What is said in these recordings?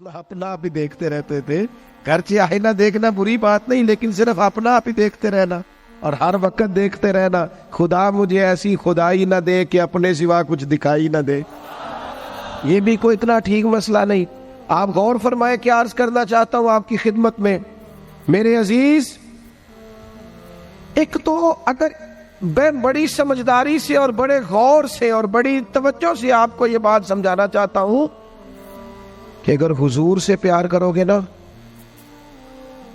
اپنا آپ ہی دیکھتے رہتے تھے. گرچہ آئینہ دیکھنا بری بات نہیں، لیکن صرف اپنا آپ ہی دیکھتے رہنا اور ہر وقت دیکھتے رہنا خدا مجھے ایسی خدائی نہ دے کہ اپنے سوا کچھ دکھائی نہ دے. یہ بھی کوئی اتنا ٹھیک مسئلہ نہیں. آپ غور فرمائے کیا عرض کرنا چاہتا ہوں آپ کی خدمت میں میرے عزیز. ایک تو اگر میں بڑی سمجھداری سے اور بڑے غور سے اور بڑی توجہ سے آپ کو یہ بات سمجھانا چاہتا ہوں کہ اگر حضور سے پیار کرو گے نا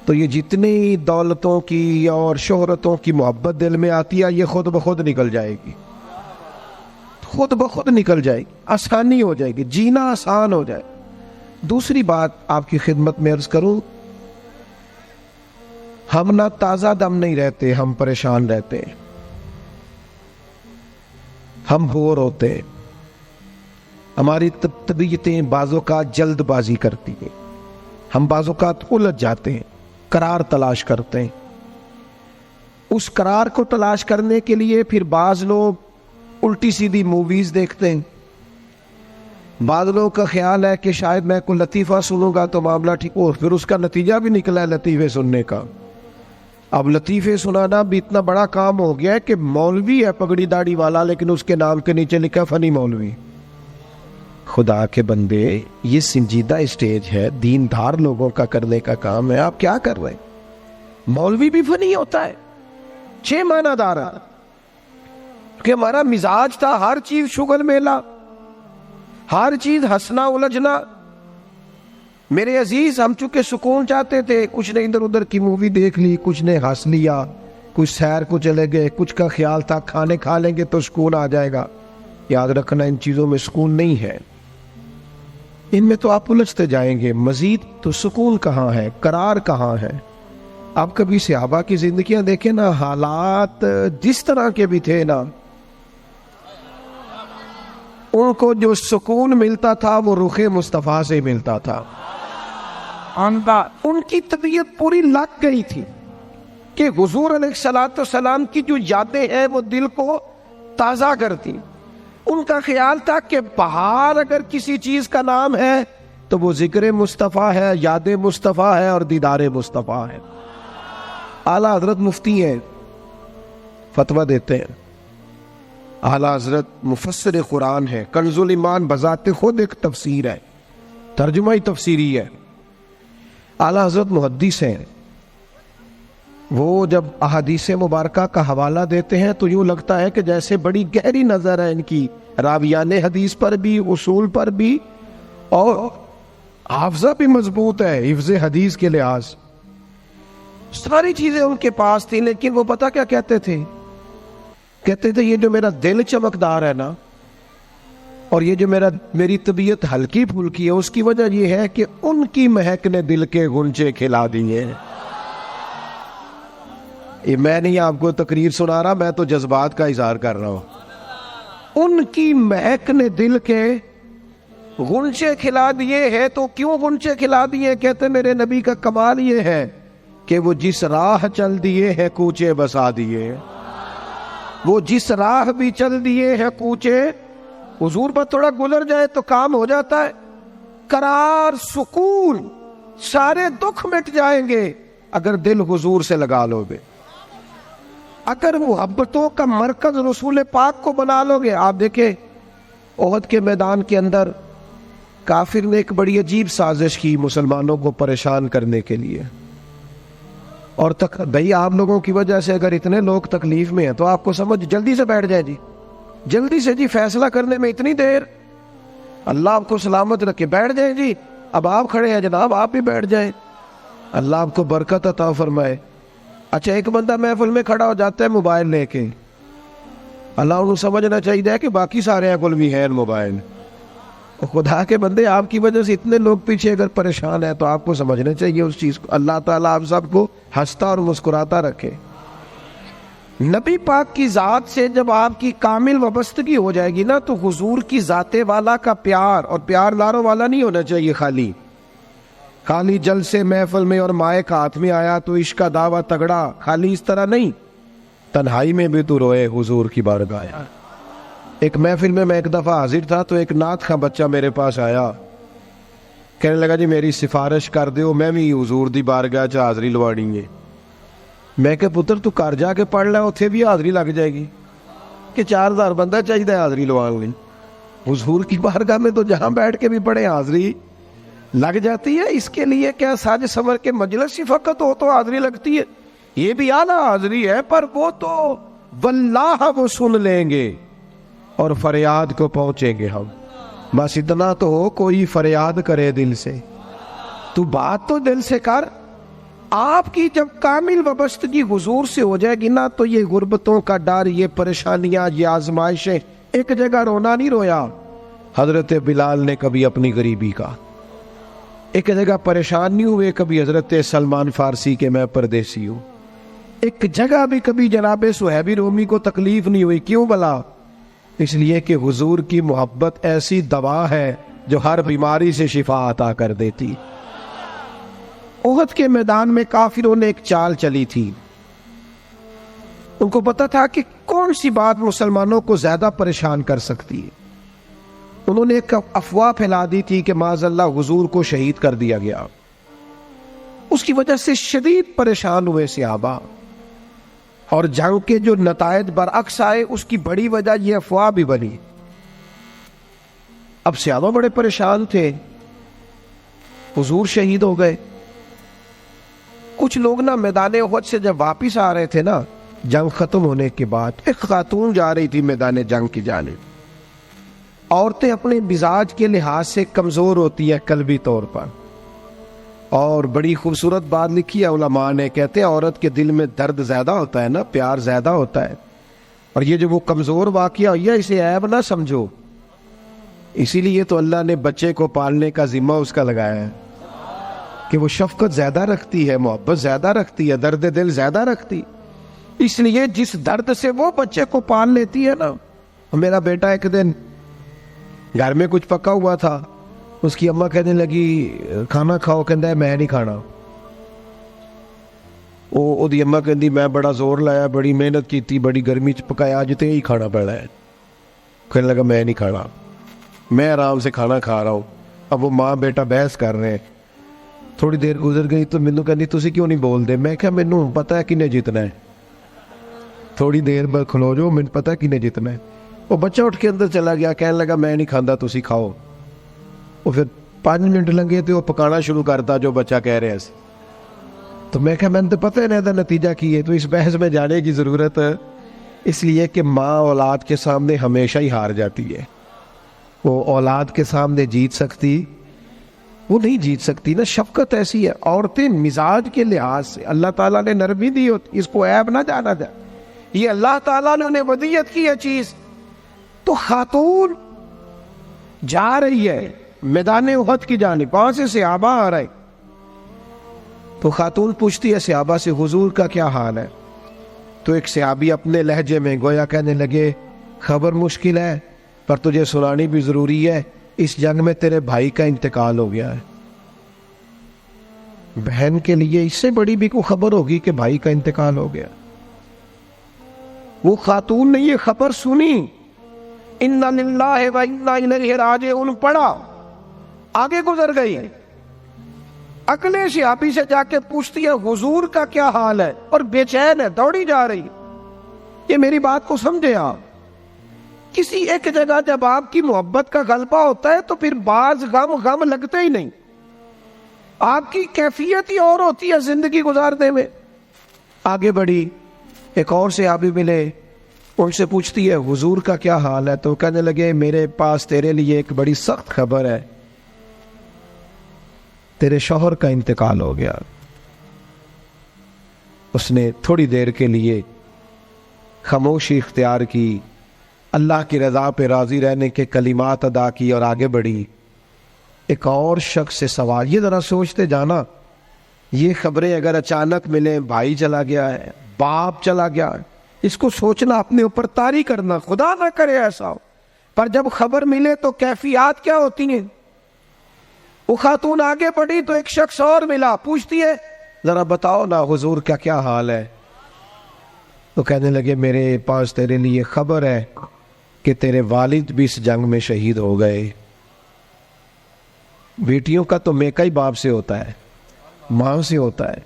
تو یہ جتنی دولتوں کی اور شہرتوں کی محبت دل میں آتی ہے یہ خود بخود نکل جائے گی، خود بخود نکل جائے گی، آسانی ہو جائے گی، جینا آسان ہو جائے. دوسری بات آپ کی خدمت میں عرض کروں، ہم نہ تازہ دم نہیں رہتے، ہم پریشان رہتے ہیں، ہم بور ہوتے ہیں، ہماری طبیعتیں بعض اوقات جلد بازی کرتی ہیں، ہم بعض اوقات الجھ جاتے ہیں، قرار تلاش کرتے ہیں. اس قرار کو تلاش کرنے کے لیے پھر بعض لوگ الٹی سیدھی موویز دیکھتے ہیں. بعض لوگوں کا خیال ہے کہ شاید میں کوئی لطیفہ سنوں گا تو معاملہ ٹھیک ہو، پھر اس کا نتیجہ بھی نکلا ہے لطیفے سننے کا. اب لطیفے سنانا بھی اتنا بڑا کام ہو گیا ہے کہ مولوی ہے پگڑی داڑھی والا لیکن اس کے نام کے نیچے لکھا فنی مولوی. خدا کے بندے یہ سنجیدہ اسٹیج ہے، دیندار لوگوں کا کرنے کا کام ہے، آپ کیا کر رہے ہیں؟ مولوی بھی فنی ہوتا ہے، 6 معنی دار ہے کہ ہمارا مزاج تھا ہر چیز شغل میلہ، ہر چیز ہنسنا الجھنا. میرے عزیز ہم چونکہ سکون چاہتے تھے، کچھ نے ادھر ادھر کی مووی دیکھ لی، کچھ نے ہنس لیا، کچھ سیر کو چلے گئے، کچھ کا خیال تھا کھانے کھا لیں گے تو سکون آ جائے گا. یاد رکھنا ان چیزوں میں سکون نہیں ہے، ان میں تو آپ الجھتے جائیں گے. مزید تو سکون کہاں ہے، قرار کہاں ہے؟ آپ کبھی صحابہ کی زندگیاں دیکھیں نا، حالات جس طرح کے بھی تھے نا، ان کو جو سکون ملتا تھا وہ رخ مصطفیٰ سے ملتا تھا. ان کی طبیعت پوری لگ گئی تھی کہ حضور علیہ الصلوۃ والسلام کی جو یادیں ہیں وہ دل کو تازہ کرتی. ان کا خیال تھا کہ بہار اگر کسی چیز کا نام ہے تو وہ ذکر مصطفیٰ ہے، یاد مصطفیٰ ہے اور دیدار مصطفیٰ ہے. اعلیٰ حضرت مفتی ہیں، فتویٰ دیتے ہیں. اعلیٰ حضرت مفسر قرآن ہے، کنز الایمان بذات خود ایک تفسیر ہے، ترجمہ ہی تفسیری ہے. اعلیٰ حضرت محدث ہیں. وہ جب احادیث مبارکہ کا حوالہ دیتے ہیں تو یوں لگتا ہے کہ جیسے بڑی گہری نظر ہے ان کی، راویان حدیث پر بھی، اصول پر بھی، اور حافظہ بھی مضبوط ہے حفظ حدیث کے لحاظ. ساری چیزیں ان کے پاس تھیں، لیکن وہ پتہ کیا کہتے تھے؟ کہتے تھے یہ جو میرا دل چمکدار ہے نا، اور یہ جو میری طبیعت ہلکی پھلکی ہے، اس کی وجہ یہ ہے کہ ان کی مہک نے دل کے غنچے کھلا دیے. یہ میں نہیں آپ کو تقریر سنا رہا، میں تو جذبات کا اظہار کر رہا ہوں. ان کی مہک نے دل کے غنچے کھلا دیے ہیں. تو کیوں غنچے کھلا دیے؟ کہتے میرے نبی کا کمال یہ ہے کہ وہ جس راہ چل دیے ہیں کوچے بسا دیے. وہ جس راہ بھی چل دیے ہیں کوچے، حضور پر تھوڑا گزر جائے تو کام ہو جاتا ہے. قرار، سکون، سارے دکھ مٹ جائیں گے اگر دل حضور سے لگا لو گے، اگر محبتوں کا مرکز رسول پاک کو بنا لو گے. آپ دیکھیں احد کے میدان کے اندر کافر نے ایک بڑی عجیب سازش کی مسلمانوں کو پریشان کرنے کے لیے. اور بھئی آپ لوگوں کی وجہ سے اگر اتنے لوگ تکلیف میں ہیں تو آپ کو سمجھ جلدی سے بیٹھ جائیں جی، جلدی سے جی، فیصلہ کرنے میں اتنی دیر، اللہ آپ کو سلامت رکھے، بیٹھ جائیں جی. اب آپ کھڑے ہیں جناب، آپ بھی بیٹھ جائیں، اللہ آپ کو برکت عطا فرمائے. اچھا ایک بندہ محفل میں کھڑا ہو جاتا ہے موبائل لے کے، اللہ انہوں سمجھنا چاہیے کہ باقی سارے کل بھی ہیں موبائل. خدا کے بندے آپ کی وجہ سے اتنے لوگ پیچھے اگر پریشان ہیں تو آپ کو سمجھنا چاہیے اس چیز کو. اللہ تعالیٰ آپ سب کو ہنستا اور مسکراتا رکھے. نبی پاک کی ذات سے جب آپ کی کامل وابستگی ہو جائے گی نا تو حضور کی ذات والا کا پیار، اور پیار لاروں والا نہیں ہونا چاہیے خالی جل سے محفل میں اور مائک ہاتھ میں آیا تو عشق کا دعویٰ تگڑا، خالی اس طرح نہیں. تنہائی میں بھی تو روئے حضور کی بارگاہ. ایک محفل میں ایک دفعہ حاضر تھا تو ایک نعت خواں بچہ میرے پاس آیا، کہنے لگا جی میری سفارش کر دیو، میں بھی حضور دی بارگاہ چ حاضری لوانی ہے۔ میں کہ پتر تو گھر جا کے پڑھ لے، اتنے بھی حاضری لگ جائے گی کہ 4000 بندہ چاہیے حاضری لوان لی۔ حضور کی بارگاہ میں تو جہاں بیٹھ کے بھی پڑھے حاضری لگ جاتی ہے، اس کے لیے کیا ساج سنور کے مجلس ہی فقط ہو تو حاضری لگتی ہے؟ یہ بھی اعلیٰ حاضری ہے، پر وہ تو واللہ وہ سن لیں گے اور فریاد کو پہنچیں گے ہم۔ بس اتنا تو ہو، کوئی فریاد کرے دل سے، تو بات تو دل سے کر۔ آپ کی جب کامل وابستگی حضور سے ہو جائے گی نا، تو یہ غربتوں کا ڈر، یہ پریشانیاں، یہ آزمائشیں، ایک جگہ رونا نہیں رویا حضرت بلال نے کبھی اپنی غریبی کا، ایک جگہ پریشان نہیں ہوئے کبھی حضرت سلمان فارسی کے میں پردیسی ہوں، ایک جگہ بھی کبھی جناب صہیب رومی کو تکلیف نہیں ہوئی۔ کیوں بلا؟ اس لیے کہ حضور کی محبت ایسی دوا ہے جو ہر بیماری سے شفا عطا کر دیتی۔ احد کے میدان میں کافروں نے ایک چال چلی تھی، ان کو پتا تھا کہ کون سی بات مسلمانوں کو زیادہ پریشان کر سکتی ہے۔ انہوں نے ایک افواہ پھیلا دی تھی کہ معاذ اللہ حضور کو شہید کر دیا گیا۔ اس کی وجہ سے شدید پریشان ہوئے صحابہ، اور جنگ کے جو نتائج برعکس آئے اس کی بڑی وجہ یہ افواہ بھی بنی۔ اب صحابہ بڑے پریشان تھے، حضور شہید ہو گئے۔ کچھ لوگ نا میدان احد سے جب واپس آ رہے تھے نا، جنگ ختم ہونے کے بعد، ایک خاتون جا رہی تھی میدان جنگ کی جانب۔ عورتیں اپنے مزاج کے لحاظ سے کمزور ہوتی ہیں قلبی طور پر، اور بڑی خوبصورت بات لکھی ہے علماء نے، کہتے ہیں عورت کے دل میں درد زیادہ ہوتا ہے نا، پیار زیادہ ہوتا ہے، اور یہ جو وہ کمزور واقعہ ہوئی ہے اسے عیب نہ سمجھو۔ اسی لیے تو اللہ نے بچے کو پالنے کا ذمہ اس کا لگایا ہے کہ وہ شفقت زیادہ رکھتی ہے، محبت زیادہ رکھتی ہے، درد دل زیادہ رکھتی، اس لیے جس درد سے وہ بچے کو پال لیتی ہے نا۔ میرا بیٹا ایک دن گھر میں کچھ پکا ہوا تھا، اس کی اماں کہنے لگی کھانا کھاؤ، کہندا ہے میں نہیں کھانا۔ وہ دی اماں کہندی میں بڑا زور لایا، بڑی محنت کیتی، بڑی گرمی چ پکایا، اج تے ہی کھانا پڑا ہے۔ کہنے لگا میں نہیں کھانا، میں آرام سے کھانا کھا رہا ہوں۔ اب وہ ماں بیٹا بحث کر رہے ہیں، تھوڑی دیر گزر گئی تو مینوں کہندی تسی کیوں نہیں بول دے؟ میں کہا مینوں پتا ہے کنے جیتنا ہے، تھوڑی دیر بعد کھلو جو، مینوں پتا ہے کنے جیتنا ہے۔ وہ بچہ اٹھ کے اندر چلا گیا، کہنے لگا میں نہیں کھاندا، تسی کھاؤ۔ وہ پھر 5 منٹ لگے تو وہ پکانا شروع کرتا جو بچہ کہہ رہے ہیں۔ تو میں کہا میں نے تو پتہ ہے نا نتیجہ کی ہے، تو اس بحث میں جانے کی ضرورت ہے، اس لیے کہ ماں اولاد کے سامنے ہمیشہ ہی ہار جاتی ہے۔ وہ اولاد کے سامنے جیت سکتی، وہ نہیں جیت سکتی نا، شفقت ایسی ہے۔ عورتیں مزاج کے لحاظ سے اللہ تعالیٰ نے نرمی دی ہوتی، اس کو عیب نہ جانا جائے، یہ اللہ تعالیٰ نے انہیں ودیت کی ہے چیز۔ تو خاتون جا رہی ہے میدان احد کی جانب، وہاں سے صحابہ آ رہے، تو خاتون پوچھتی ہے صحابہ سے حضور کا کیا حال ہے؟ تو ایک صحابی اپنے لہجے میں گویا کہنے لگے خبر مشکل ہے پر تجھے سنانی بھی ضروری ہے، اس جنگ میں تیرے بھائی کا انتقال ہو گیا ہے۔ بہن کے لیے اس سے بڑی بھی کوئی خبر ہوگی کہ بھائی کا انتقال ہو گیا؟ وہ خاتون نے یہ خبر سنی، اِنَّا لِلَّهِ وَإِنَّا إِلَيْهِ رَاجِعُونَ پڑھا، آگے گزر گئی، اگلے صحابی سے جا کے پوچھتی ہے حضور کا کیا حال ہے، اور بے چین ہے، دوڑی جا رہی۔ یہ میری بات کو سمجھے آپ، کسی ایک جگہ جب آپ کی محبت کا غلبہ ہوتا ہے تو پھر بعض غم لگتے ہی نہیں، آپ کی کیفیت ہی اور ہوتی ہے زندگی گزارنے میں۔ آگے بڑھی، ایک اور صحابی ملے، ان سے پوچھتی ہے حضور کا کیا حال ہے، تو کہنے لگے میرے پاس تیرے لیے ایک بڑی سخت خبر ہے، تیرے شوہر کا انتقال ہو گیا۔ اس نے تھوڑی دیر کے لیے خاموشی اختیار کی، اللہ کی رضا پہ راضی رہنے کے کلمات ادا کی اور آگے بڑھی۔ ایک اور شخص سے سوال، یہ ذرا سوچتے جانا، یہ خبریں اگر اچانک ملیں، بھائی چلا گیا ہے، باپ چلا گیا ہے، اس کو سوچنا، اپنے اوپر طاری کرنا، خدا نہ کرے ایسا ہو، پر جب خبر ملے تو کیفیات کیا ہوتی ہیں۔ وہ خاتون آگے بڑھی تو ایک شخص اور ملا، پوچھتی ہے ذرا بتاؤ نا حضور کا کیا حال ہے؟ تو کہنے لگے میرے پاس تیرے لیے خبر ہے کہ تیرے والد بھی اس جنگ میں شہید ہو گئے۔ بیٹیوں کا تو میکا ہی باپ سے ہوتا ہے، ماں سے ہوتا ہے.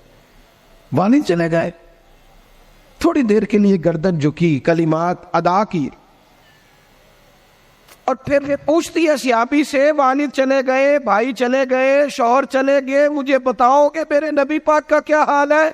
والد چلے گئے، تھوڑی دیر کے لیے گردن جھکی، کلمات ادا کی، اور پھر یہ پوچھتی ہے صحابی سے، والد چلے گئے، بھائی چلے گئے، شوہر چلے گئے، مجھے بتاؤ کہ میرے نبی پاک کا کیا حال ہے؟